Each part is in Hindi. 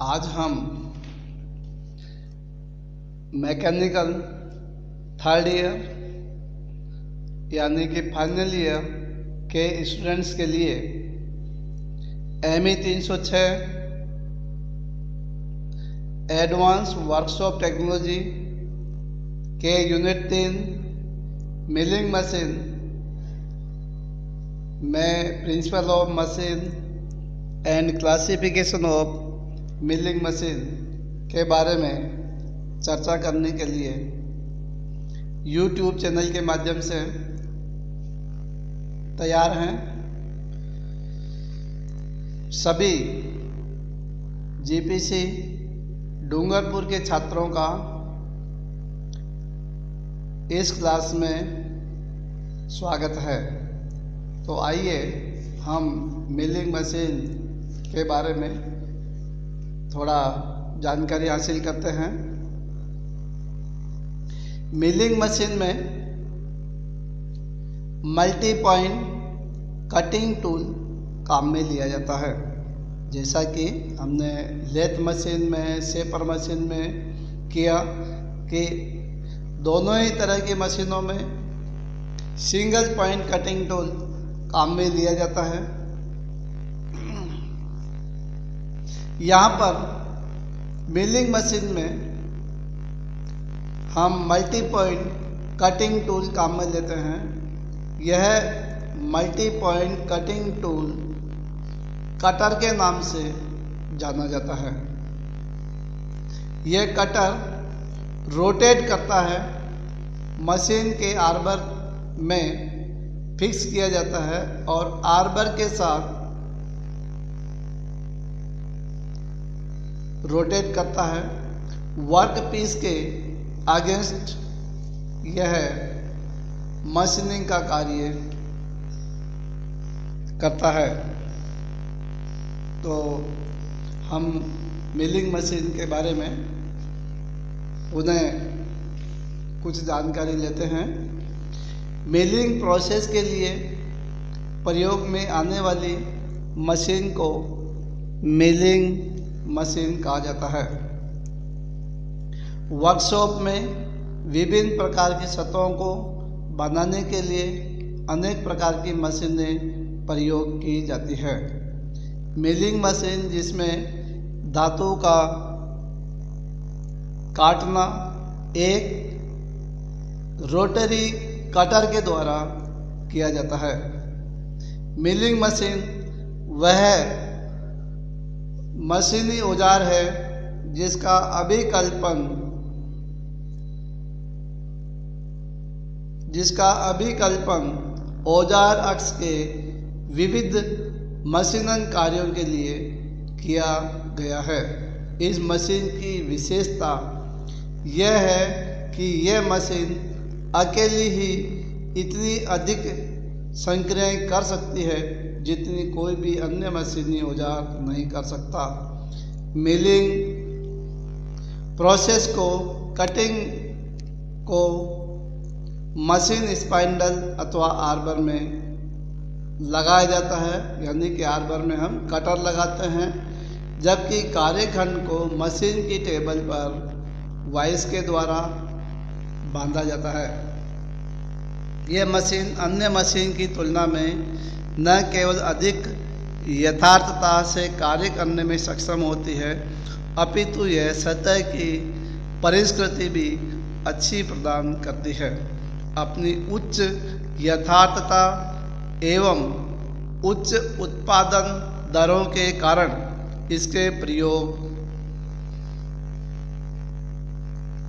आज हम मैकेनिकल थर्ड ईयर यानी कि फाइनल ईयर के स्टूडेंट्स के लिए ME 306 एडवांस वर्कशॉप टेक्नोलॉजी के यूनिट 3 मिलिंग मशीन में principle of machine and classification of milling machine के बारे में चर्चा करने के लिए YouTube चैनल के माध्यम से तैयार हैं। सभी GPC डूंगरपुर के छात्रों का इस क्लास में स्वागत है। तो आइए हम मिलिंग मशीन के बारे में थोड़ा जानकारी हासिल करते हैं। मिलिंग मशीन में मल्टी पॉइंट कटिंग टूल काम में लिया जाता है। जैसा कि हमने लेथ मशीन में, शेपर मशीन में किया कि दोनों ही तरह की मशीनों में सिंगल पॉइंट कटिंग टूल काम में लिया जाता है। यहाँ पर मिलिंग मशीन में हम मल्टी पॉइंट कटिंग टूल काम में लेते हैं। यह multi point cutting tool cutter के नाम से जाना जाता है। यह कटर रोटेट करता है, मशीन के आर्बर में फिक्स किया जाता है और आर्बर के साथ रोटेट करता है। वर्क पीस के अगेंस्ट यह मशीनिंग का कार्य करता है। तो हम मिलिंग मशीन के बारे में उन्हें कुछ जानकारी लेते हैं। मिलिंग प्रोसेस के लिए प्रयोग में आने वाली मशीन को मिलिंग मशीन कहा जाता है। वर्कशॉप में विभिन्न प्रकार की सतहों को बनाने के लिए अनेक प्रकार की मशीनें प्रयोग की जाती है। मिलिंग मशीन जिसमें धातु का काटना एक रोटरी कटर के द्वारा किया जाता है। मिलिंग मशीन वह मशीनी औजार है जिसका अभिकल्पन औजार अक्ष के विविध मशीनन कार्यों के लिए किया गया है। इस मशीन की विशेषता यह है कि यह मशीन अकेली ही इतनी अधिक संक्रियाएं कर सकती है जितनी कोई भी अन्य मशीनी औजार नहीं कर सकता। मिलिंग प्रोसेस को कटिंग को मशीन स्पाइंडल अथवा आर्बर में लगाया जाता है, यानी कि आर्बर में हम कटर लगाते हैं, जबकि कार्यखंड को मशीन की टेबल पर वाइस के द्वारा बांधा जाता है। यह मशीन अन्य मशीन की तुलना में न केवल अधिक यथार्थता से कार्य करने में सक्षम होती है, अपितु यह सतह की परिष्कृति भी अच्छी प्रदान करती है। अपनी उच्च यथार्थता एवं उच्च उत्पादन दरों के कारण इसके प्रयोग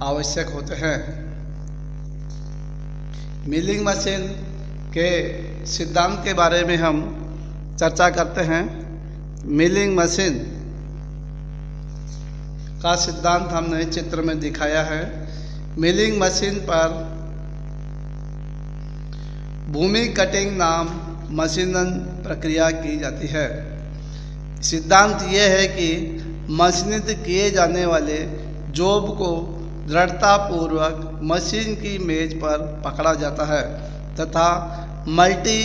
आवश्यक होते हैं। मिलिंग मशीन के सिद्धांत के बारे में हम चर्चा करते हैं। मिलिंग मशीन का सिद्धांत हमने चित्र में दिखाया है। मिलिंग मशीन पर भूमि कटिंग नाम मशीनन प्रक्रिया की जाती है। सिद्धांत यह है कि मशीनित किए जाने वाले जॉब को दृढ़तापूर्वक मशीन की मेज पर पकड़ा जाता है तथा मल्टी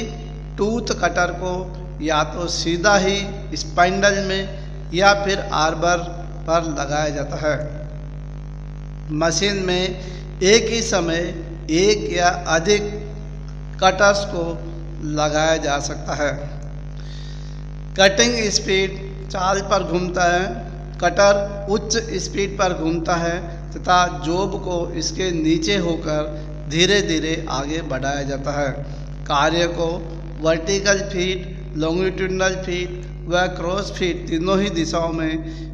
टूथ कटर को या तो सीधा ही स्पाइंडल में या फिर आर्बर पर लगाया जाता है। मशीन में एक ही समय एक या अधिक कटर्स को लगाया जा सकता है। कटिंग स्पीड चाल पर घूमता है। कटर उच्च स्पीड पर घूमता है तथा जॉब को इसके नीचे होकर धीरे धीरे आगे बढ़ाया जाता है। कार्य को वर्टिकल फीड, लॉन्गिट्यूडनल फीड व क्रॉस फीड तीनों ही दिशाओं में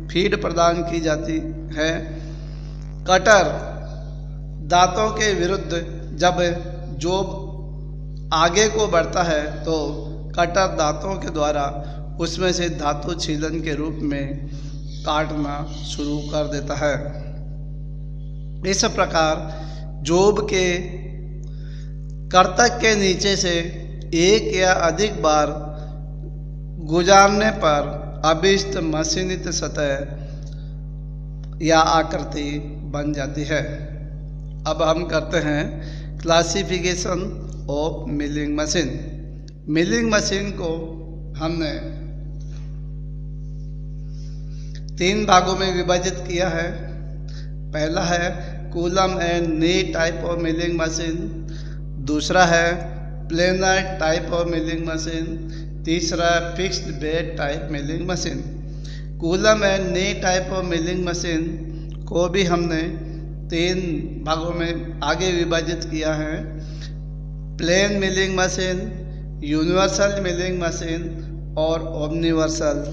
फीड प्रदान की जाती है। कटर दांतों के विरुद्ध जब जॉब आगे को बढ़ता है तो कटर दांतों के द्वारा उसमें से धातु छीलन के रूप में काटना शुरू कर देता है। इस प्रकार जॉब के कर्तक के नीचे से एक या अधिक बार गुजारने पर अभिष्ट मशीनित सतह या आकृति बन जाती है। अब हम करते हैं classification of milling machine. Milling machine को हमने 3 भागों में विभाजित किया है। पहला है column and knee type of milling machine, दूसरा है planer type of milling machine, तीसरा fixed bed type milling machine. Column and knee type of milling machine को भी हमने 3 भागों में आगे विभाजित किया है। Plain milling machine, universal milling machine और omniversal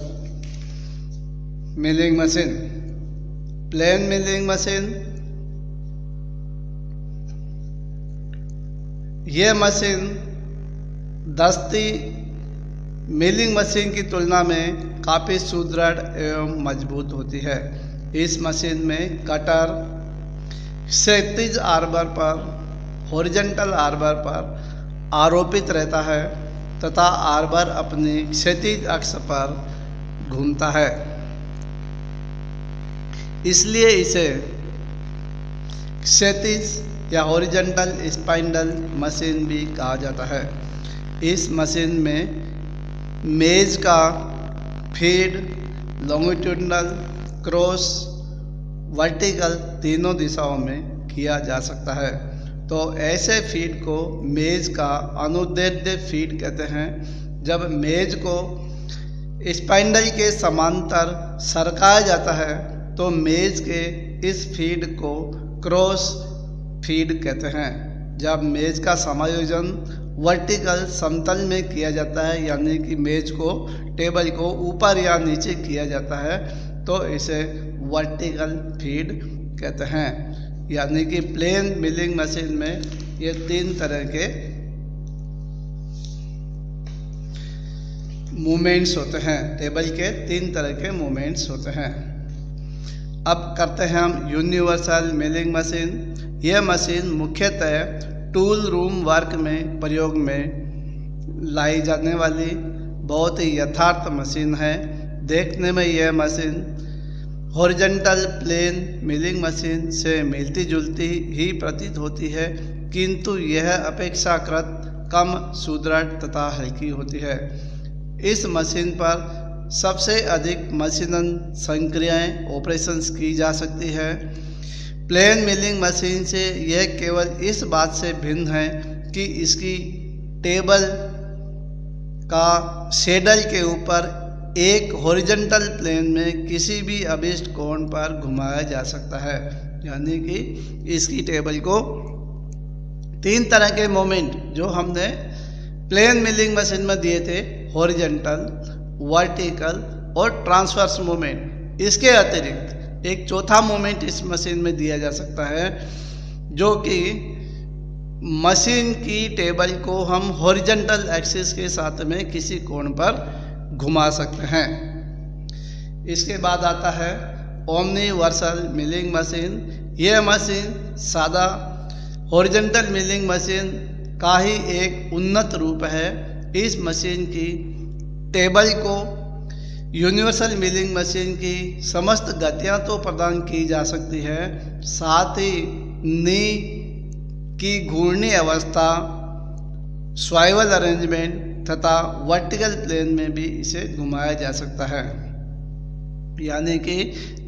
milling machine. Plain milling machine, यह मशीन दस्ती मिलिंग मशीन की तुलना में काफ़ी सुदृढ़ एवं मजबूत होती है। इस मशीन में कटर क्षैतिज आर्बर पर, हॉरिजॉन्टल आर्बर पर आरोपित रहता है तथा आर्बर अपनी क्षैतिज अक्ष पर घूमता है, इसलिए इसे क्षैतिज या हॉरिजॉन्टल स्पाइंडल मशीन भी कहा जाता है। इस मशीन में मेज का फीड लॉन्गिट्यूडनल, क्रॉस, वर्टिकल तीनों दिशाओं में किया जा सकता है। तो ऐसे फीड को मेज का अनुदैर्ध्य फीड कहते हैं। जब मेज को स्पाइंडल के समांतर सरकाया जाता है तो मेज के इस फीड को क्रॉस फीड कहते हैं। जब मेज का समायोजन वर्टिकल समतल में किया जाता है, यानी कि मेज को, टेबल को ऊपर या नीचे किया जाता है, तो इसे वर्टिकल फीड कहते हैं। यानी कि प्लेन मिलिंग मशीन में ये 3 तरह के मूवमेंट्स होते हैं। टेबल के 3 तरह के मूवमेंट्स होते हैं। अब करते हैं हम यूनिवर्सल मिलिंग मशीन। यह मशीन मुख्यतः टूल रूम वर्क में प्रयोग में लाई जाने वाली बहुत ही यथार्थ मशीन है। देखने में यह machine horizontal plane milling machine से मिलती जुलती ही प्रतीत होती है, किंतु यह अपेक्षाकृत कम सुदृढ़ तथा हल्की होती है। इस मशीन पर सबसे अधिक मशीनन संक्रियाएं ऑपरेशंस की जा सकती है। प्लेन मिलिंग मशीन से यह केवल इस बात से भिन्न है कि इसकी टेबल का शेडल के ऊपर एक हॉरिजॉन्टल प्लेन में किसी भी अभिष्ट कोण पर घुमाया जा सकता है। यानी कि इसकी टेबल को 3 तरह के मोमेंट जो हमने प्लेन मिलिंग मशीन में दिए थे, हॉरिजॉन्टल, वर्टिकल और ट्रांसवर्स मूवमेंट, इसके अतिरिक्त एक चौथा मूवमेंट इस मशीन में दिया जा सकता है, जो कि मशीन की टेबल को हम हॉरिजॉन्टल एक्सिस के साथ में किसी कोण पर घुमा सकते हैं। इसके बाद आता है ओमनिवर्सल मिलिंग मशीन। यह मशीन सादा हॉरिजॉन्टल मिलिंग मशीन का ही एक उन्नत रूप है। इस मशीन की टेबल को यूनिवर्सल मिलिंग मशीन की समस्त गतियां तो प्रदान की जा सकती है, साथ ही नी की घूर्णी अवस्था, स्वाइवल अरेंजमेंट तथा वर्टिकल प्लेन में भी इसे घुमाया जा सकता है। यानी कि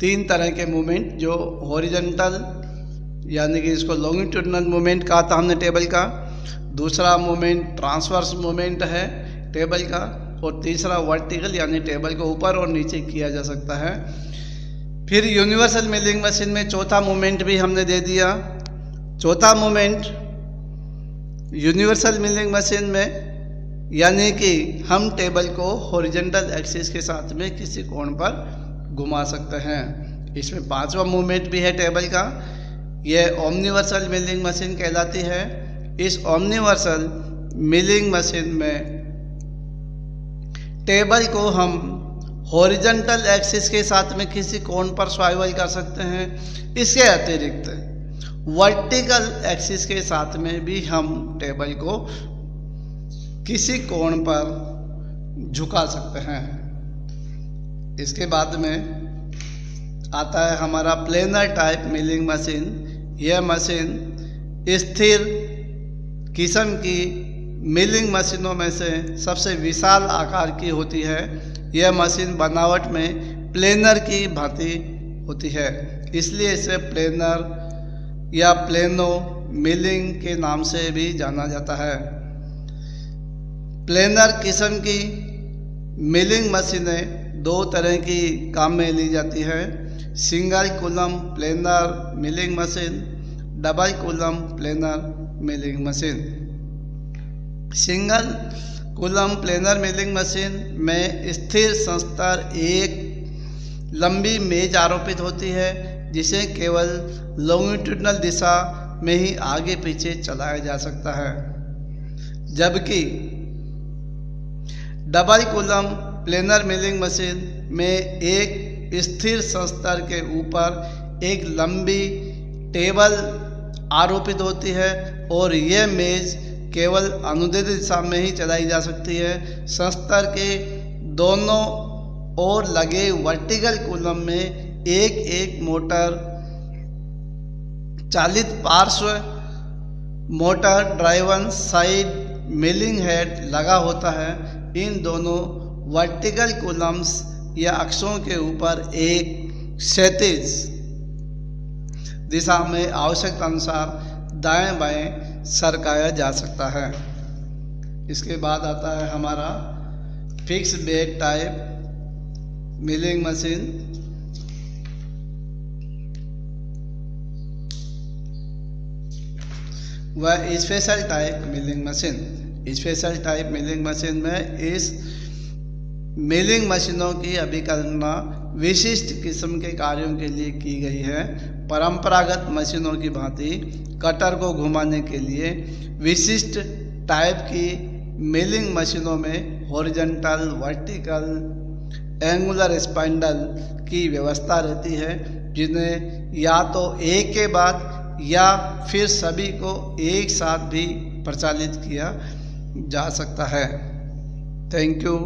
3 तरह के मूवमेंट, जो हॉरिजॉन्टल यानी कि इसको लॉन्गिट्यूडिनल मूवमेंट कहा था हमने टेबल का, दूसरा मूवमेंट ट्रांसवर्स मूवमेंट है टेबल का, और तीसरा वर्टिकल यानी टेबल को ऊपर और नीचे किया जा सकता है। फिर यूनिवर्सल मिलिंग मशीन में चौथा मूवमेंट भी हमने दे दिया। चौथा मूवमेंट यूनिवर्सल मिलिंग मशीन में यानी कि हम टेबल को हॉरिजॉन्टल एक्सिस के साथ में किसी कोण पर घुमा सकते हैं। इसमें पांचवा मूवमेंट भी है टेबल का, यह ओमनिवर्सल मिलिंग मशीन कहलाती है। इस ओमनिवर्सल मिलिंग मशीन में टेबल को हम हॉरिजॉन्टल एक्सिस के साथ में किसी कोण पर स्वाइवल कर सकते हैं। इसके अतिरिक्त वर्टिकल एक्सिस के साथ में भी हम टेबल को किसी कोण पर झुका सकते हैं। इसके बाद में आता है हमारा प्लेनर टाइप मिलिंग मशीन। यह मशीन स्थिर किस्म की मिलिंग मशीनों में से सबसे विशाल आकार की होती है। यह मशीन बनावट में प्लेनर की भांति होती है, इसलिए इसे प्लेनर या प्लेनो मिलिंग के नाम से भी जाना जाता है। प्लेनर किस्म की मिलिंग मशीनें 2 तरह की काम में ली जाती है, single column planar milling machine, double column planar milling machine. Single column planar milling machine में स्थिर संस्तर एक लंबी मेज आरोपित होती है, जिसे केवल लॉन्गिट्यूडिनल दिशा में ही आगे पीछे चलाया जा सकता है। जबकि double column planar milling machine में एक स्थिर संस्तर के ऊपर एक लंबी टेबल आरोपित होती है और यह मेज केवल अनुदैर्ध्य दिशा में ही चलाई जा सकती है। संस्तर के दोनों ओर लगे वर्टिकल कॉलम में एक मोटर चालित पार्श्व motor driven side milling head लगा होता है। इन दोनों वर्टिकल कॉलम्स या अक्षों के ऊपर एक क्षैतिज दिशा में आवश्यकता अनुसार दाएं बाएं सरकाया जा सकता है। इसके बाद आता है हमारा fix bed type milling machine. वह special type milling machine. Special type milling machine में इस मिलिंग मशीनों की अभिकल्पना विशिष्ट किस्म के कार्यों के लिए की गई है। परंपरागत मशीनों की भांति कटर को घुमाने के लिए विशिष्ट टाइप की मिलिंग मशीनों में हॉरिजॉन्टल, वर्टिकल, एंगुलर स्पाइंडल की व्यवस्था रहती है, जिन्हें या तो एक के बाद या फिर सभी को एक साथ भी प्रचालित किया जा सकता है। Thank you.